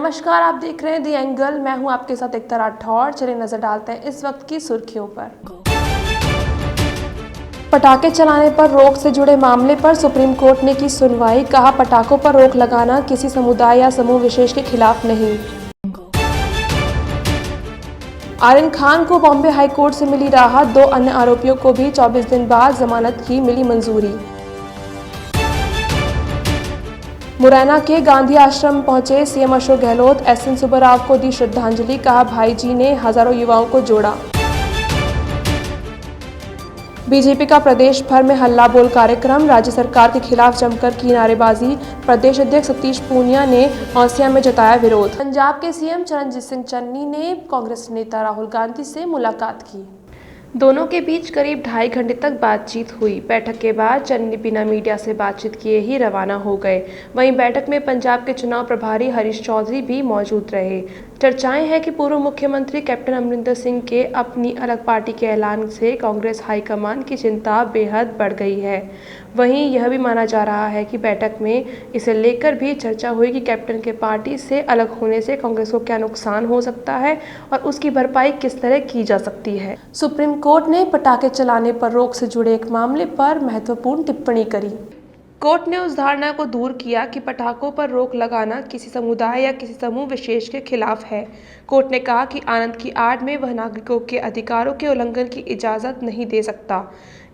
नमस्कार, आप देख रहे हैं दी एंगल। मैं हूं आपके साथ एकता राठौर। चलिए नजर डालते हैं इस वक्त की सुर्खियों पर। पटाखे चलाने पर रोक से जुड़े मामले पर सुप्रीम कोर्ट ने की सुनवाई। कहा, पटाखों पर रोक लगाना किसी समुदाय या समूह विशेष के खिलाफ नहीं। आर्यन खान को बॉम्बे हाई कोर्ट से मिली राहत। 2 अन्य आरोपियों को भी 24 दिन बाद जमानत की मिली मंजूरी। मुरैना के गांधी आश्रम पहुंचे सीएम अशोक गहलोत। एसएन सुब्बाराव को दी श्रद्धांजलि। कहा, भाई जी ने हजारों युवाओं को जोड़ा। बीजेपी का प्रदेश भर में हल्ला बोल कार्यक्रम। राज्य सरकार के खिलाफ जमकर की नारेबाजी। प्रदेश अध्यक्ष सतीश पूनिया ने औसिया में जताया विरोध। पंजाब के सीएम चरणजीत सिंह चन्नी ने कांग्रेस नेता राहुल गांधी से मुलाकात की। दोनों के बीच करीब 2.5 घंटे तक बातचीत हुई। बैठक के बाद चन्नी बिना मीडिया से बातचीत किए ही रवाना हो गए। वहीं बैठक में पंजाब के चुनाव प्रभारी हरीश चौधरी भी मौजूद रहे। चर्चाएं हैं कि पूर्व मुख्यमंत्री कैप्टन अमरिंदर सिंह के अपनी अलग पार्टी के ऐलान से कांग्रेस हाईकमान की चिंता बेहद बढ़ गई है। वहीं यह भी माना जा रहा है कि बैठक में इसे लेकर भी चर्चा हुई कि कैप्टन के पार्टी से अलग होने से कांग्रेस को क्या नुकसान हो सकता है और उसकी भरपाई किस तरह की जा सकती है। सुप्रीम कोर्ट ने पटाखे चलाने पर रोक से जुड़े एक मामले पर महत्वपूर्ण टिप्पणी करी। कोर्ट ने उस धारणा को दूर किया कि पटाखों पर रोक लगाना किसी समुदाय या किसी समूह विशेष के खिलाफ है। कोर्ट ने कहा कि आनंद की आड़ में वह नागरिकों के अधिकारों के उल्लंघन की इजाज़त नहीं दे सकता।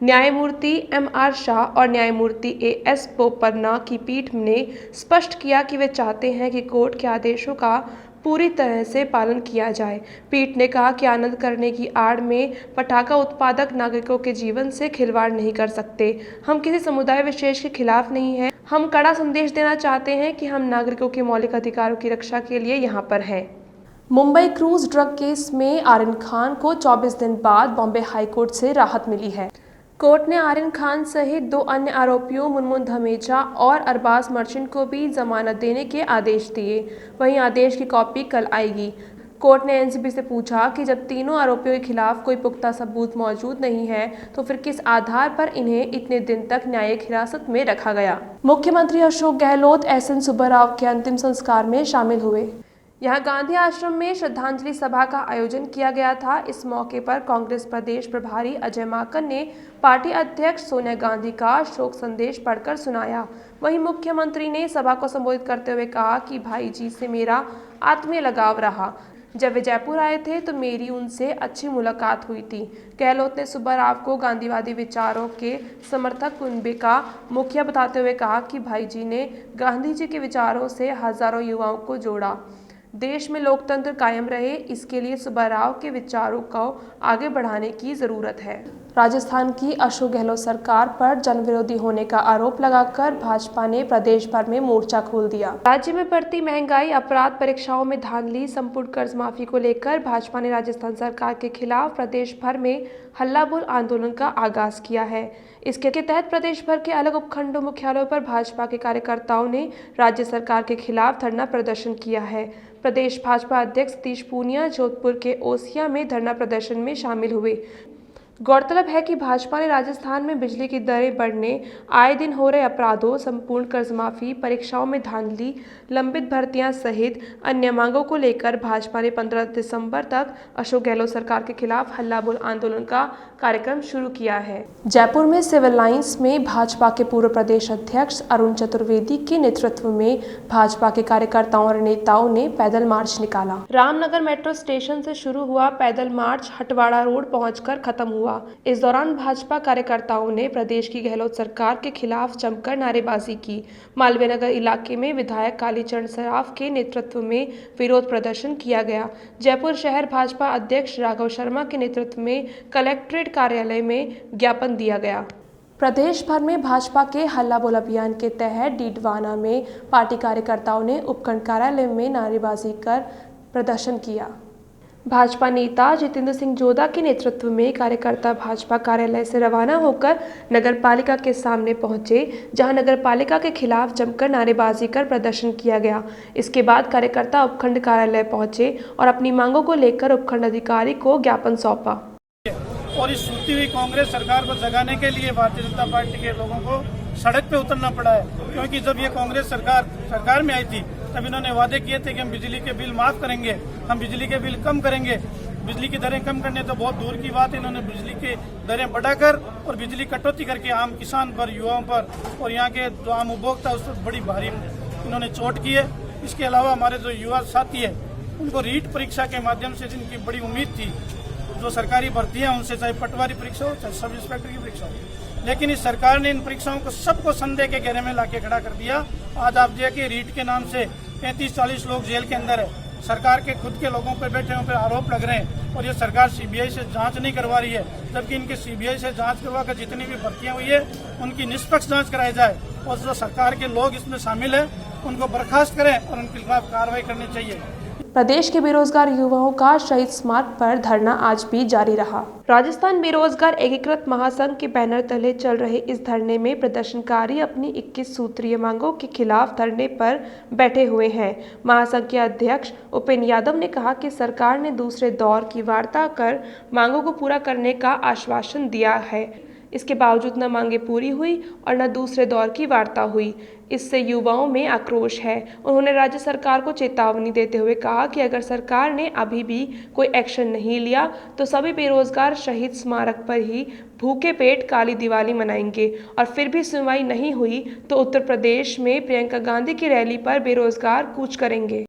न्यायमूर्ति एम.आर. शाह और न्यायमूर्ति ए.एस. बोपन्ना की पीठ ने स्पष्ट किया कि वे चाहते हैं कि कोर्ट के आदेशों का पूरी तरह से पालन किया जाए। पीठ ने कहा कि आनंद करने की आड़ में पटाखा उत्पादक नागरिकों के जीवन से खिलवाड़ नहीं कर सकते। हम किसी समुदाय विशेष के खिलाफ नहीं हैं। हम कड़ा संदेश देना चाहते हैं कि हम नागरिकों के मौलिक अधिकारों की रक्षा के लिए यहाँ पर हैं। मुंबई क्रूज ड्रग केस में आर्यन खान को 24 दिन बाद बॉम्बे हाई कोर्ट से राहत मिली है। कोर्ट ने आर्यन खान सहित 2 अन्य आरोपियों मुनमुन धमेजा और अरबाज मर्चेंट को भी जमानत देने के आदेश दिए। वहीं आदेश की कॉपी कल आएगी। कोर्ट ने एनसीबी से पूछा कि जब तीनों आरोपियों के खिलाफ कोई पुख्ता सबूत मौजूद नहीं है तो फिर किस आधार पर इन्हें इतने दिन तक न्यायिक हिरासत में रखा गया। मुख्यमंत्री अशोक गहलोत एसएन सुब्बाराव के अंतिम संस्कार में शामिल हुए। यहाँ गांधी आश्रम में श्रद्धांजलि सभा का आयोजन किया गया था। इस मौके पर कांग्रेस प्रदेश प्रभारी अजय माकन ने पार्टी अध्यक्ष सोनिया गांधी का शोक संदेश पढ़कर सुनाया। वहीं मुख्यमंत्री ने सभा को संबोधित करते हुए कहा कि भाई जी से मेरा आत्मीय लगाव रहा। जब वे जयपुर आए थे तो मेरी उनसे अच्छी मुलाकात हुई थी। गहलोत ने सुब्बाराव को गांधीवादी विचारों के समर्थक कुनबे का मुखिया बताते हुए कहा कि भाई जी ने गांधी जी के विचारों से हजारों युवाओं को जोड़ा। देश में लोकतंत्र कायम रहे, इसके लिए सुब्बाराव के विचारों को आगे बढ़ाने की जरूरत है। राजस्थान की अशोक गहलोत सरकार पर जनविरोधी होने का आरोप लगाकर भाजपा ने प्रदेश भर में मोर्चा खोल दिया। राज्य में बढ़ती महंगाई, अपराध, परीक्षाओं में धांधली, संपूर्ण कर्ज माफी को लेकर भाजपा ने राजस्थान सरकार के खिलाफ प्रदेश भर में हल्ला बोल आंदोलन का आगाज किया है। इसके तहत प्रदेश भर के अलग उपखंडों मुख्यालयों पर भाजपा के कार्यकर्ताओं ने राज्य सरकार के खिलाफ धरना प्रदर्शन किया है। प्रदेश भाजपा अध्यक्ष सतीश पूनिया जोधपुर के ओसिया में धरना प्रदर्शन में शामिल हुए। गौरतलब है कि भाजपा ने राजस्थान में बिजली की दरें बढ़ने, आए दिन हो रहे अपराधों, संपूर्ण कर्ज माफी, परीक्षाओं में धांधली, लंबित भर्तियां सहित अन्य मांगों को लेकर भाजपा ने 15 दिसंबर तक अशोक गहलोत सरकार के खिलाफ हल्ला बोल आंदोलन का कार्यक्रम शुरू किया है। जयपुर में सिविल लाइंस में भाजपा के पूर्व प्रदेश अध्यक्ष अरुण चतुर्वेदी के नेतृत्व में भाजपा के कार्यकर्ताओं और नेताओं ने पैदल मार्च निकाला। रामनगर मेट्रो स्टेशन से शुरू हुआ पैदल मार्च हटवाड़ा रोड पहुंचकर खत्म हुआ। इस दौरान भाजपा कार्यकर्ताओं ने प्रदेश की गहलोत सरकार के खिलाफ जमकर नारेबाजी की। मालवीय नगर इलाके में विधायक कालीचरण सराफ के नेतृत्व में विरोध प्रदर्शन किया गया। जयपुर शहर भाजपा अध्यक्ष राघव शर्मा के नेतृत्व में कलेक्ट्रेट कार्यालय में ज्ञापन दिया गया। प्रदेश भर में भाजपा के हल्ला बोल अभियान के तहत डीडवाना में पार्टी कार्यकर्ताओं ने उपखंड कार्यालय में नारेबाजी कर प्रदर्शन किया। भाजपा नेता जितेंद्र सिंह जोधा के नेतृत्व में कार्यकर्ता भाजपा कार्यालय से रवाना होकर नगर पालिका के सामने पहुंचे, जहां नगर पालिका के खिलाफ जमकर नारेबाजी कर प्रदर्शन किया गया। इसके बाद कार्यकर्ता उपखंड कार्यालय पहुंचे और अपनी मांगों को लेकर उपखंड अधिकारी को ज्ञापन सौंपा। और इस सूती हुई कांग्रेस सरकार को जगाने के लिए भारतीय जनता पार्टी के लोगों को सड़क पे उतरना पड़ा है, क्योंकि जब ये कांग्रेस सरकार में आई थी तब इन्होंने वादे किए थे कि हम बिजली के बिल माफ करेंगे, हम बिजली के बिल कम करेंगे। बिजली की दरें कम करने तो बहुत दूर की बात है, इन्होंने बिजली की दरें बढ़ाकर और बिजली कटौती करके आम किसान पर, युवाओं पर और यहाँ के जो आम उपभोक्ता उस पर बड़ी भारी इन्होंने चोट की है। इसके अलावा हमारे जो युवा साथी है उनको रीट परीक्षा के माध्यम से जिनकी बड़ी उम्मीद थी, जो सरकारी भर्तियां उनसे, चाहे पटवारी परीक्षा हो चाहे सब इंस्पेक्टर की परीक्षा हो, लेकिन इस सरकार ने इन परीक्षाओं को सबको संदेह के घेरे में लाके खड़ा कर दिया। आज आप देखिए रीट के नाम से 35-40 लोग जेल के अंदर है। सरकार के खुद के लोगों पर बैठे हुए आरोप लग रहे हैं और ये सरकार सीबीआई से जांच नहीं करवा रही है, जबकि इनके सीबीआई से जांच करवाकर जितनी भी भर्तियां हुई है उनकी निष्पक्ष जांच कराई जाए और जो सरकार के लोग इसमें शामिल है उनको बर्खास्त करें और उनके खिलाफ कार्रवाई करनी चाहिए। प्रदेश के बेरोजगार युवाओं का शहीद स्मारक पर धरना आज भी जारी रहा। राजस्थान बेरोजगार एकीकृत महासंघ के बैनर तले चल रहे इस धरने में प्रदर्शनकारी अपनी 21 सूत्रीय मांगों के खिलाफ धरने पर बैठे हुए हैं। महासंघ के अध्यक्ष उपेंद्र यादव ने कहा कि सरकार ने दूसरे दौर की वार्ता कर मांगों को पूरा करने का आश्वासन दिया है, इसके बावजूद न मांगे पूरी हुई और न दूसरे दौर की वार्ता हुई। इससे युवाओं में आक्रोश है। उन्होंने राज्य सरकार को चेतावनी देते हुए कहा कि अगर सरकार ने अभी भी कोई एक्शन नहीं लिया तो सभी बेरोजगार शहीद स्मारक पर ही भूखे पेट काली दिवाली मनाएंगे और फिर भी सुनवाई नहीं हुई तो उत्तर प्रदेश में प्रियंका गांधी की रैली पर बेरोजगार कूच करेंगे।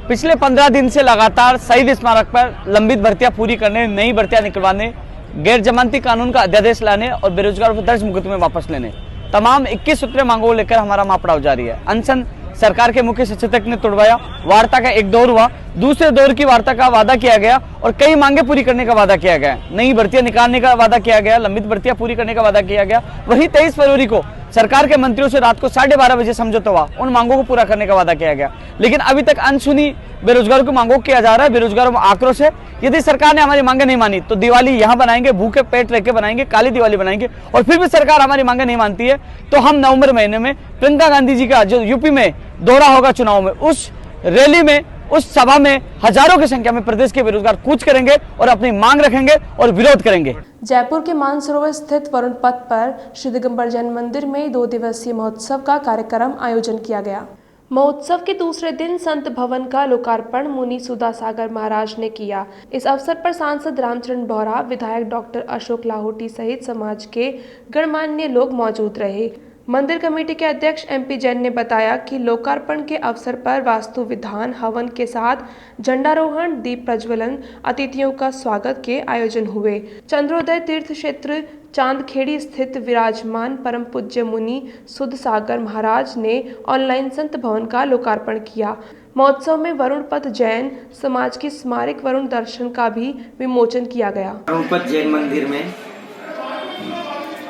पिछले 15 दिन से लगातार शहीद स्मारक पर लंबित भर्तियां पूरी करने, नई भर्तियां निकलवाने, गैर जमानती कानून का अध्यादेश लाने और बेरोजगारों पर दर्ज मुकदमे वापस लेने, तमाम 21 सूत्रीय मांगों को लेकर हमारा महापड़ाव जारी है। अनशन सरकार के मुख्य सचेतक ने तोड़वाया। वार्ता का एक दौर हुआ, दूसरे दौर की वार्ता का वादा किया गया और कई मांगे पूरी करने का वादा किया गया। नई भर्तियां निकालने का वादा किया गया, लंबित भर्तियां पूरी करने का वादा किया गया। वहीं 23 फरवरी को सरकार के मंत्रियों से रात को 12:30 बजे समझौता हुआ, उन मांगों को पूरा करने का वादा किया गया। लेकिन अभी तक अनसुनी बेरोजगारों की मांगों को किया जा रहा है। बेरोजगारों में आक्रोश है। यदि सरकार ने हमारी मांगे नहीं मानी तो दिवाली यहाँ बनाएंगे, भूखे पेट रह के बनाएंगे, काली दिवाली बनाएंगे। और फिर भी सरकार हमारी मांगे नहीं मानती है तो हम नवंबर महीने में प्रियंका गांधी जी का जो यूपी में दौरा होगा चुनाव में, उस रैली में, उस सभा में हजारों की संख्या में प्रदेश के बेरोजगार कूच करेंगे और अपनी मांग रखेंगे और विरोध करेंगे। जयपुर के मानसरोवर स्थित वरुण पथ पर श्री दिगंबर जैन मंदिर में 2 दिवसीय महोत्सव का कार्यक्रम आयोजन किया गया। महोत्सव के दूसरे दिन संत भवन का लोकार्पण मुनि सुधासागर महाराज ने किया। इस अवसर पर सांसद रामचरण बोहरा, विधायक डॉक्टर अशोक लाहोटी सहित समाज के गणमान्य लोग मौजूद रहे। मंदिर कमेटी के अध्यक्ष MP जैन ने बताया कि लोकार्पण के अवसर पर वास्तु विधान हवन के साथ झंडारोहण, दीप प्रज्वलन, अतिथियों का स्वागत के आयोजन हुए। चंद्रोदय तीर्थ क्षेत्र चांदखेड़ी स्थित विराजमान परम पूज्य मुनि सुधसागर महाराज ने ऑनलाइन संत भवन का लोकार्पण किया। महोत्सव में वरुण पथ जैन समाज की स्मारक वरुण दर्शन का भी विमोचन किया गया। वरुण पथ जैन मंदिर में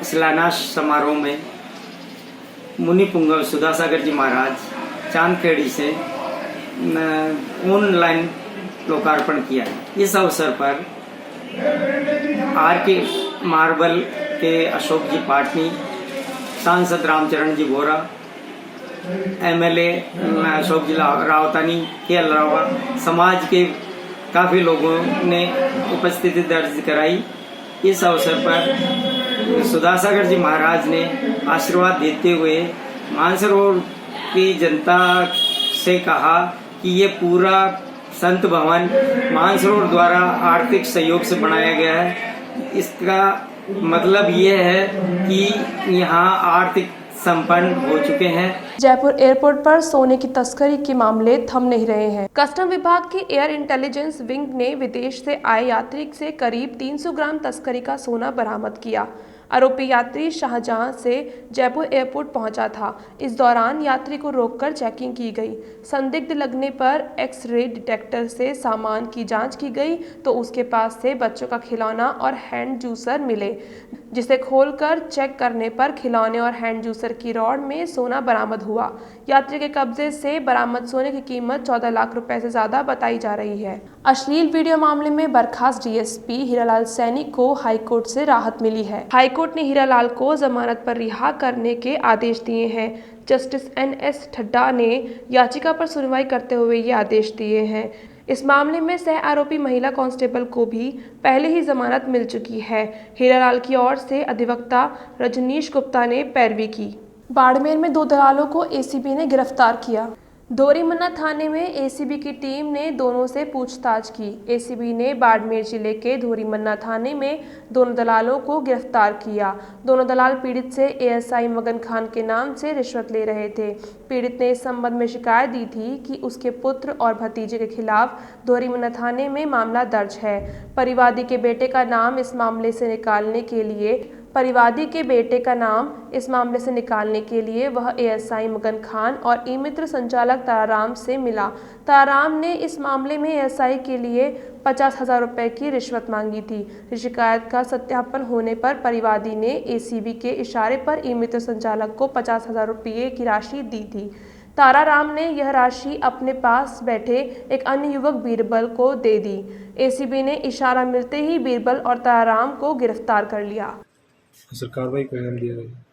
शिलान्यास समारोह में मुनि पुंगव सुधासागर जी महाराज चांदखेड़ी से ऑनलाइन लोकार्पण किया। इस अवसर पर RK मार्बल के अशोक जी पाटनी, सांसद रामचरण जी बोहरा, MLA अशोक जी रावतानी के अलावा समाज के काफ़ी लोगों ने उपस्थिति दर्ज कराई। इस अवसर पर सुधासागर जी महाराज ने आशीर्वाद देते हुए मानसरोवर की जनता से कहा कि ये पूरा संत भवन मानसरोवर द्वारा आर्थिक सहयोग से बनाया गया है। इसका मतलब ये है कि यहाँ आर्थिक संपन्न हो चुके हैं। जयपुर एयरपोर्ट पर सोने की तस्करी के मामले थम नहीं रहे हैं। कस्टम विभाग की एयर इंटेलिजेंस विंग ने विदेश से आए यात्री से करीब 300 ग्राम तस्करी का सोना बरामद किया। आरोपी यात्री शाहजहां से जयपुर एयरपोर्ट पहुंचा था। इस दौरान यात्री को रोककर चेकिंग की गई। संदिग्ध लगने पर एक्स-रे डिटेक्टर से सामान की जांच की गई तो उसके पास से बच्चों का खिलौना और हैंड जूसर मिले, जिसे खोलकर चेक करने पर खिलौने और हैंड जूसर की रॉड में सोना बरामद हुआ। यात्री के कब्जे से बरामद सोने की कीमत 14 लाख रुपए से ज्यादा बताई जा रही है। अश्लील वीडियो मामले में बर्खास्त DSP हीरालाल सैनी को हाईकोर्ट से राहत मिली है। हाईकोर्ट ने हीरालाल को जमानत पर रिहा करने के आदेश दिए हैं। जस्टिस NS ठड्डा ने याचिका पर सुनवाई करते हुए ये आदेश दिए हैं। इस मामले में सह आरोपी महिला कांस्टेबल को भी पहले ही जमानत मिल चुकी है। हीरालाल की ओर से अधिवक्ता रजनीश गुप्ता ने पैरवी की। बाड़मेर में 2 दलालों को ACB ने गिरफ्तार किया। धोरीमन्ना थाने में एसीबी की टीम ने दोनों से पूछताछ की। एसीबी ने बाड़मेर जिले के धोरीमन्ना थाने में दोनों दलालों को गिरफ्तार किया। दोनों दलाल पीड़ित से एएसआई मगन खान के नाम से रिश्वत ले रहे थे। पीड़ित ने इस संबंध में शिकायत दी थी कि उसके पुत्र और भतीजे के खिलाफ धोरीमन्ना थाने में मामला दर्ज है। परिवादी के बेटे का नाम इस मामले से निकालने के लिए वह एएसआई मगन खान और ई-मित्र संचालक ताराराम से मिला। ताराराम ने इस मामले में एएसआई के लिए 50,000 रुपए की रिश्वत मांगी थी। शिकायत का सत्यापन होने पर परिवादी ने एसीबी के इशारे पर ई-मित्र संचालक को 50,000 रुपये की राशि दी थी। ताराराम ने यह राशि अपने पास बैठे एक अन्य युवक बीरबल को दे दी। एसीबी ने इशारा मिलते ही बीरबल और ताराराम को गिरफ्तार कर लिया। सर कार्रवाई का नाम दिया गया।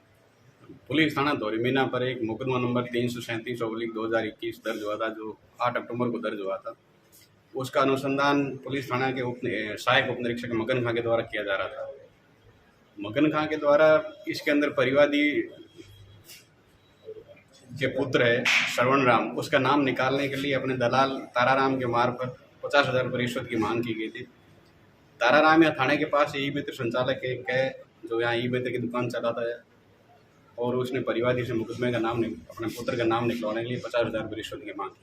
पुलिस थाना धोरीमन्ना पर एक मुकदमा नंबर 337/2021 दर्ज हुआ था, जो 8 अक्टूबर को दर्ज हुआ था। उसका अनुसंधान पुलिस थाना के सहायक उप निरीक्षक मगन खां के द्वारा किया जा रहा था। मगन खां के द्वारा इसके अंदर परिवादी के पुत्र है श्रवण राम, उसका नाम निकालने के लिए अपने दलाल ताराराम के मार्फत 50,000 रुपये रिश्वत की मांग की गई थी। ताराराम यहाँ थाने के पास ई-मित्र संचालक एक है, जो यहाँ ई-मित्र की दुकान चलाता है, और उसने परिवादी से मुकदमे का नाम अपने पुत्र का नाम निकलवाने के लिए 50,000 रुपये रिश्वत की मांग की।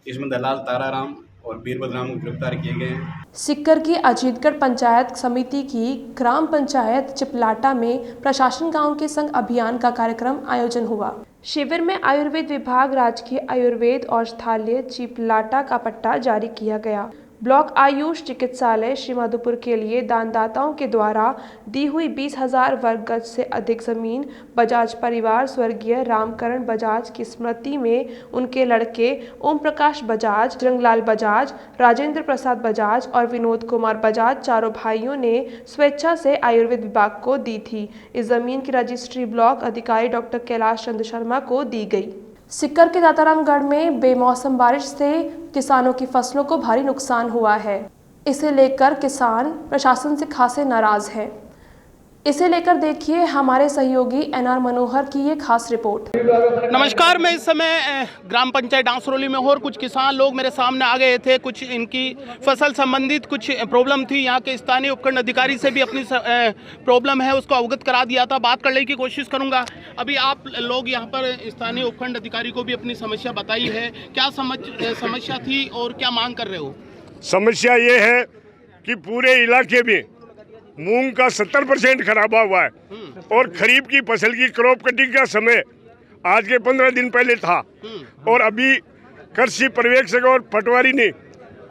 इसमें दलाल ताराराम और बीरबल राम को गिरफ्तार किए गए हैं। सिक्कर की अजीतगढ़ पंचायत समिति की ग्राम पंचायत चिपलाटा में प्रशासन गांव के संग अभियान का कार्यक्रम आयोजन हुआ। शिविर में आयुर्वेद विभाग, राजकीय आयुर्वेद औषधालय चिपलाटा का पट्टा जारी किया गया। ब्लॉक आयुष चिकित्सालय श्री मधुपुर के लिए दानदाताओं के द्वारा दी हुई 20,000 वर्ग गज से अधिक जमीन बजाज परिवार स्वर्गीय रामकरण बजाज की स्मृति में उनके लड़के ओम प्रकाश बजाज, रंगलाल बजाज, राजेंद्र प्रसाद बजाज और विनोद कुमार बजाज चारों भाइयों ने स्वेच्छा से आयुर्वेद विभाग को दी थी। इस जमीन की रजिस्ट्री ब्लॉक अधिकारी डॉक्टर कैलाश चंद्र शर्मा को दी गई। सिक्कर के दातारामगढ़ में बेमौसम बारिश से किसानों की फसलों को भारी नुकसान हुआ है। इसे लेकर किसान प्रशासन से खासे नाराज हैं। इसे लेकर देखिए हमारे सहयोगी एनआर मनोहर की ये खास रिपोर्ट। नमस्कार, मैं इस समय ग्राम पंचायत डांसरोली में हूँ और कुछ किसान लोग मेरे सामने आ गए थे। कुछ इनकी फसल संबंधित कुछ प्रॉब्लम थी। यहाँ के स्थानीय उपखंड अधिकारी से भी अपनी प्रॉब्लम है उसको अवगत करा दिया था। बात करने की कोशिश करूँगा। अभी आप लोग यहाँ पर स्थानीय उपखंड अधिकारी को भी अपनी समस्या बताई है। क्या समस्या थी और क्या मांग कर रहे हो? समस्या ये है कि पूरे इलाके में मूंग का 70% खराबा हुआ है और खरीफ की फसल की क्रॉप कटिंग का समय आज के 15 दिन पहले था और अभी कृषि पर्यवेक्षक और पटवारी ने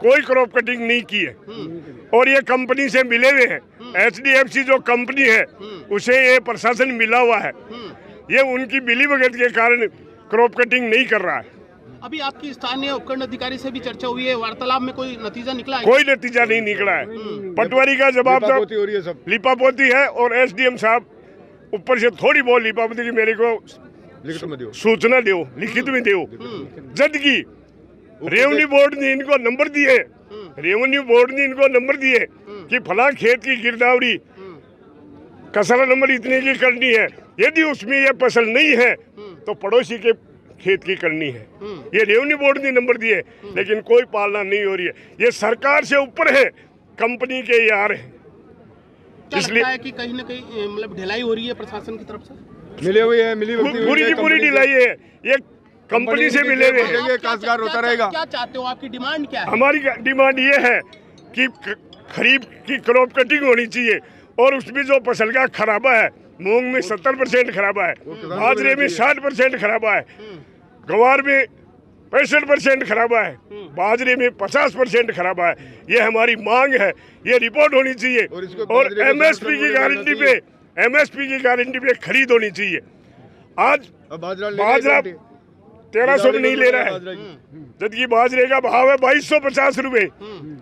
कोई क्रॉप कटिंग नहीं की है और ये कंपनी से मिले हुए हैं। HDFC जो कंपनी है उसे ये प्रशासन मिला हुआ है। ये उनकी मिलीभगत के कारण क्रॉप कटिंग नहीं कर रहा है। अभी आपकी स्थानीय उपखंड अधिकारी से भी चर्चा हुई है, वार्तालाप में कोई नतीजा निकला है? कोई नतीजा नहीं निकला है। पटवारी का जवाब तो लिपापोती है और SDM साहब ऊपर से थोड़ी बहुत लिपापोती की मेरे को सूचना दो, लिखित में दो। जबकि रेवेन्यू बोर्ड ने इनको नंबर दिए, कि फला खेत की गिरदावरी कसरा नंबर इतने की करनी है। यदि उसमें यह फसल नहीं है तो पड़ोसी के खेत की करनी है। ये रेवेन्यू बोर्ड ने नंबर दिए, लेकिन कोई पालना नहीं हो रही है। ये सरकार से ऊपर है, कंपनी के यार है। इसलिए है कि कहीं ना कहीं मतलब ढिलाई हो रही है प्रशासन की तरफ से। मिले हुए है, पूरी की पूरी ढिलाई है। ये कंपनी से मिले हुए हैं। काश्तकार होता रहेगा। क्या चाहते हो? आपकी डिमांड क्या है? हमारी डिमांड ये है कि खरीफ की क्रॉप कटिंग होनी चाहिए और उसमें जो फसल का खराबा है, मूंग में 70% खराबा है, बाजरे में 60% खराबा है, गवार में 65% खराबा है, बाजरे में 50% खराबा है। ये हमारी मांग है, ये रिपोर्ट होनी चाहिए और MSP की गारंटी पे खरीद होनी चाहिए। आज बाजरा 1300 में नहीं ले रहा है, जबकि बाजरे का भाव है 2250 रुपए।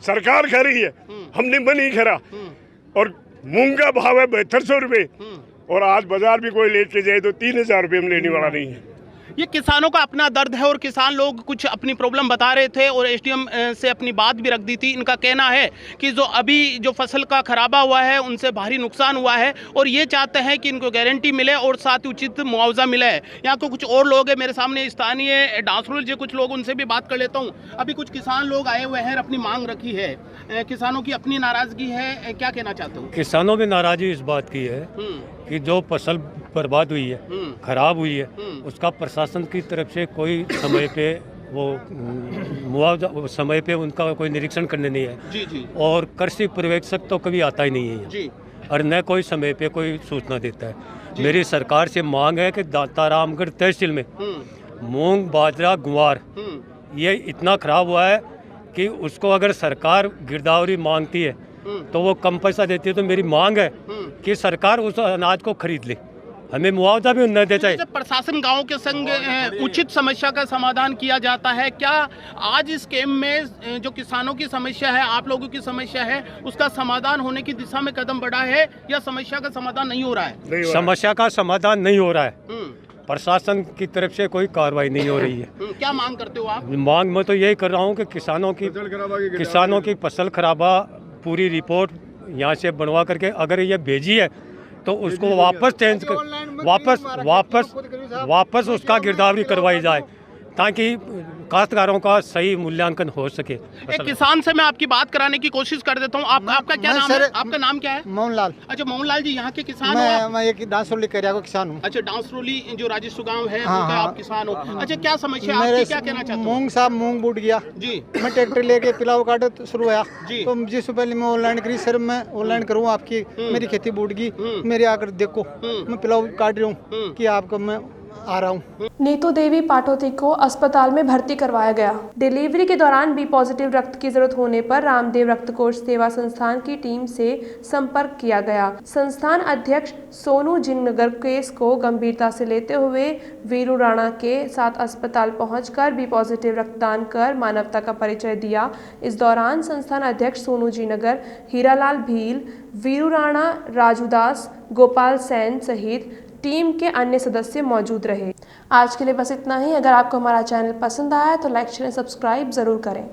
सरकार खा रही है, हमने मन नहीं खरा। और मूंग का भाव है 7200 रुपए और आज बाजार भी कोई लेके जाए तो 3000 रुपए में लेने वाला नहीं है। ये किसानों का अपना दर्द है और किसान लोग कुछ अपनी प्रॉब्लम बता रहे थे और एसडीएम से अपनी बात भी रख दी थी। इनका कहना है कि जो अभी जो फसल का खराबा हुआ है उनसे भारी नुकसान हुआ है और ये चाहते हैं कि इनको गारंटी मिले और साथ ही उचित मुआवजा मिले। यहाँ को कुछ और लोग हैं मेरे सामने, स्थानीय डांसरोल जो कुछ लोग, उनसे भी बात कर लेता हूँ। अभी कुछ किसान लोग आए हुए हैं, अपनी मांग रखी है, किसानों की अपनी नाराजगी है, क्या कहना चाहते हो? किसानों में नाराजगी इस बात की है कि जो फसल बर्बाद हुई है, खराब हुई है, उसका प्रशासन की तरफ से कोई समय पे वो मुआवजा, समय पे उनका कोई निरीक्षण करने नहीं है। जी जी। और कृषि पर्यवेक्षक तो कभी आता ही नहीं है जी। और न कोई समय पे कोई सूचना देता है। मेरी सरकार से मांग है कि तारामगढ़ तहसील में मूंग, बाजरा, गुआर ये इतना खराब हुआ है कि उसको अगर सरकार गिरदावरी मांगती है तो वो कम पैसा देती है। तो मेरी मांग है कि सरकार उस अनाज को खरीद ले, हमें मुआवजा भी न दे चाहिए। प्रशासन गांव के संग उचित समस्या का समाधान किया जाता है क्या? आज इस कैंप में जो किसानों की समस्या है, आप लोगों की समस्या है, उसका समाधान होने की दिशा में कदम बढ़ा है या समस्या का समाधान नहीं हो रहा है? समस्या का समाधान नहीं हो रहा है, प्रशासन की तरफ से कोई कार्रवाई नहीं हो रही है। क्या मांग करते हो आप? मांग मैं तो यही कर रहा हूँ कि किसानों की फसल खराबा पूरी रिपोर्ट यहाँ से बनवा करके अगर ये भेजी है तो उसको वापस चेंज कर वापस उसका गिरदावरी करवाई जाए ताकि काश्तकारों का सही मूल्यांकन हो सके। एक किसान से मैं आपकी बात कराने की कोशिश कर देता हूँ। आपका क्या नाम है? आपका नाम क्या है? मोहनलाल। अच्छा मोहनलाल जी, यहाँ के किसान हो आप? मैं एक डांसरोली एरिया का किसान हूँ। अच्छा, डांसरोली जो राजस्व गाँव है, हाँ, उनका हाँ, आप किसान हो। अच्छा, क्या समस्या आपकी, क्या कहना चाहते हो? मूंग साहब मूंग बूट गया जी। मैं ट्रैक्टर लेके पिलाव काट शुरू हुआ जी। तो जिससे पहले मैं ऑनलाइन करी, सर मैं ऑनलाइन करूँ आपकी, मेरी खेती बूट गई, मेरे आकर देखो मैं पिलाव काट रहा हूँ कि आपको मैं आ रहा हूँ। नीतू देवी पाटोती को अस्पताल में भर्ती करवाया गया। डिलीवरी के दौरान बी पॉजिटिव रक्त की जरूरत होने पर रामदेव रक्तकोष सेवा संस्थान की टीम से संपर्क किया गया। संस्थान अध्यक्ष सोनू जिनगर केस को गंभीरता से लेते हुए वीरू राणा के साथ अस्पताल पहुंचकर बी पॉजिटिव रक्तदान कर मानवता का परिचय दिया। इस दौरान संस्थान अध्यक्ष सोनू जिनगर, हीरालाल भील, वीरू राणा, राजू दास, गोपाल सैन सहित टीम के अन्य सदस्य मौजूद रहे। आज के लिए बस इतना ही। अगर आपको हमारा चैनल पसंद आया तो लाइक, शेयर, सब्सक्राइब जरूर करें।